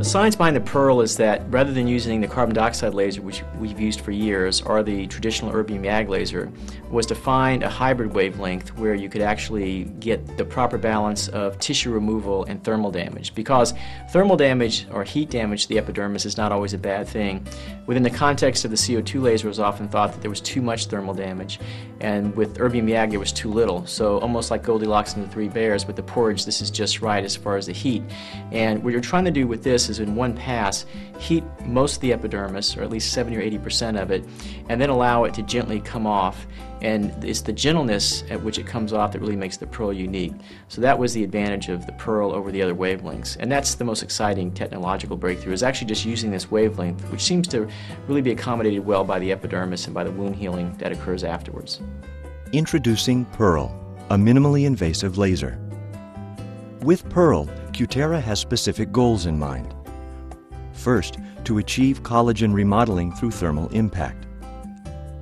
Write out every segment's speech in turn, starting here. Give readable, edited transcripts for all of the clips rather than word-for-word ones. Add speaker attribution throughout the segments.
Speaker 1: science behind the Pearl is that rather than using the carbon dioxide laser, which we've used for years, or the traditional erbium YAG laser, was to find a hybrid wavelength where you could actually get the proper balance of tissue removal and thermal damage. Because thermal damage or heat damage to the epidermis is not always a bad thing. Within the context of the CO2 laser, it was often thought that there was too much thermal damage, and with erbium YAG there was too little. So almost like Goldilocks and the Three Bears, with the porridge, this is just right as far as the heat. And what you're trying to do with this is in one pass heat most of the epidermis, or at least 70 or 80% of it, and then allow it to gently come off. And it's the gentleness at which it comes off that really makes the Pearl unique. So that was the advantage of the Pearl over the other wavelengths. And that's the most exciting technological breakthrough, is actually just using this wavelength, which seems to really be accommodated well by the epidermis and by the wound healing that occurs afterwards.
Speaker 2: Introducing Pearl, a minimally invasive laser. With Pearl, Cutera has specific goals in mind. First, to achieve collagen remodeling through thermal impact.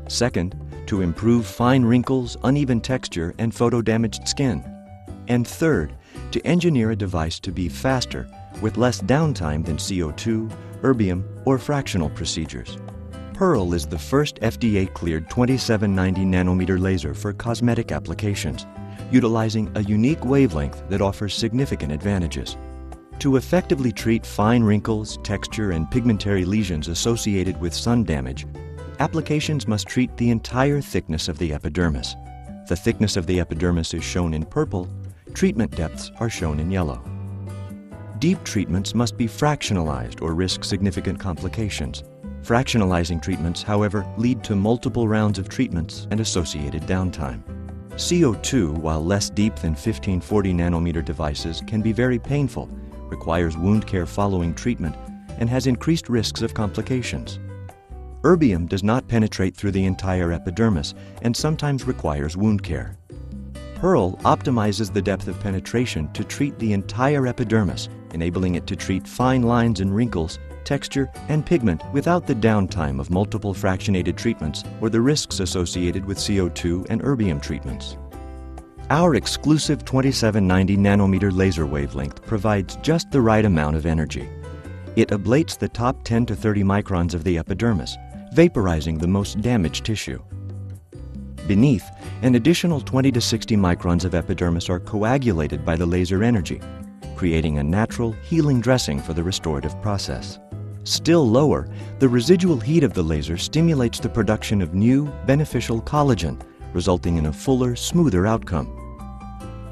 Speaker 2: Second, to improve fine wrinkles, uneven texture, and photo-damaged skin. And third, to engineer a device to be faster with less downtime than CO2, erbium, or fractional procedures. Pearl is the first FDA-cleared 2790 nanometer laser for cosmetic applications, utilizing a unique wavelength that offers significant advantages. To effectively treat fine wrinkles, texture, and pigmentary lesions associated with sun damage, applications must treat the entire thickness of the epidermis. The thickness of the epidermis is shown in purple, treatment depths are shown in yellow. Deep treatments must be fractionalized or risk significant complications. Fractionalizing treatments, however, lead to multiple rounds of treatments and associated downtime. CO2, while less deep than 1540 nanometer devices, can be very painful, requires wound care following treatment, and has increased risks of complications. Erbium does not penetrate through the entire epidermis and sometimes requires wound care. Pearl optimizes the depth of penetration to treat the entire epidermis, enabling it to treat fine lines and wrinkles, texture, and pigment without the downtime of multiple fractionated treatments or the risks associated with CO2 and erbium treatments. Our exclusive 2790 nanometer laser wavelength provides just the right amount of energy. It ablates the top 10 to 30 microns of the epidermis, vaporizing the most damaged tissue. Beneath, an additional 20 to 60 microns of epidermis are coagulated by the laser energy, creating a natural, healing dressing for the restorative process. Still lower, the residual heat of the laser stimulates the production of new, beneficial collagen, resulting in a fuller, smoother outcome.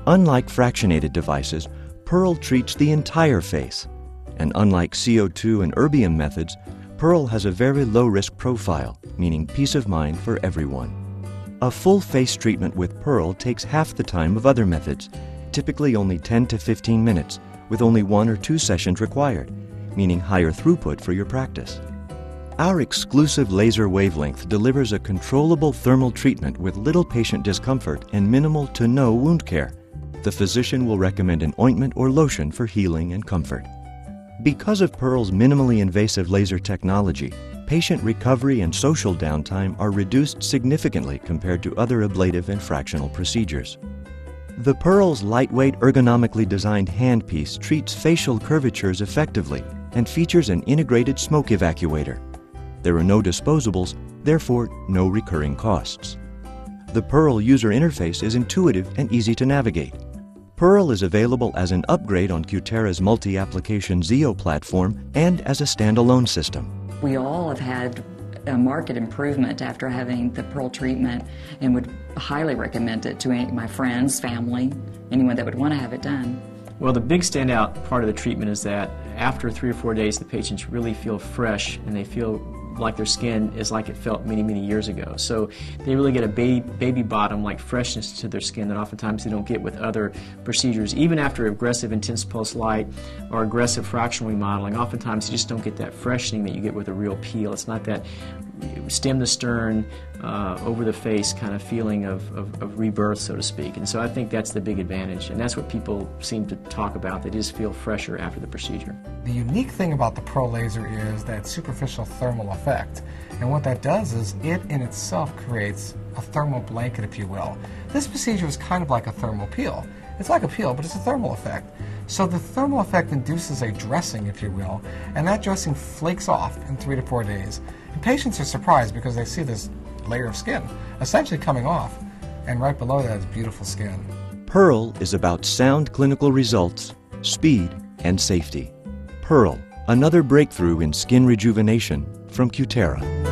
Speaker 2: Unlike fractionated devices, Pearl treats the entire face, and unlike CO2 and erbium methods, Pearl has a very low-risk profile, meaning peace of mind for everyone. A full face treatment with Pearl takes half the time of other methods, typically only 10 to 15 minutes, with only 1 or 2 sessions required, meaning higher throughput for your practice. Our exclusive laser wavelength delivers a controllable thermal treatment with little patient discomfort and minimal to no wound care. The physician will recommend an ointment or lotion for healing and comfort. Because of Pearl's minimally invasive laser technology, patient recovery and social downtime are reduced significantly compared to other ablative and fractional procedures. The Pearl's lightweight, ergonomically designed handpiece treats facial curvatures effectively and features an integrated smoke evacuator. There are no disposables, therefore no recurring costs. The Pearl user interface is intuitive and easy to navigate. Pearl is available as an upgrade on Cutera's multi-application Zeo platform and as a standalone system.
Speaker 3: We all have had a marked improvement after having the Pearl treatment and would highly recommend it to my friends, family, anyone that would want to have it done.
Speaker 1: Well, the big standout part of the treatment is that after 3 or 4 days, the patients really feel fresh and they feel like their skin is like it felt many, many years ago. So they really get a baby bottom-like freshness to their skin that oftentimes they don't get with other procedures. Even after aggressive intense pulse light or aggressive fractional remodeling, oftentimes you just don't get that freshening that you get with a real peel. It's not that stem to stern, over the face kind of feeling of rebirth, so to speak. And so I think that's the big advantage, and that's what people seem to talk about. They just feel fresher after the procedure.
Speaker 4: The unique thing about the Pearl laser is that superficial thermal effect. And what that does is it in itself creates a thermal blanket, if you will. This procedure is kind of like a thermal peel. It's like a peel, but it's a thermal effect. So the thermal effect induces a dressing, if you will, and that dressing flakes off in 3 to 4 days. And patients are surprised because they see this layer of skin essentially coming off, and right below that is beautiful skin.
Speaker 2: Pearl is about sound clinical results, speed, and safety. Pearl, another breakthrough in skin rejuvenation from Cutera.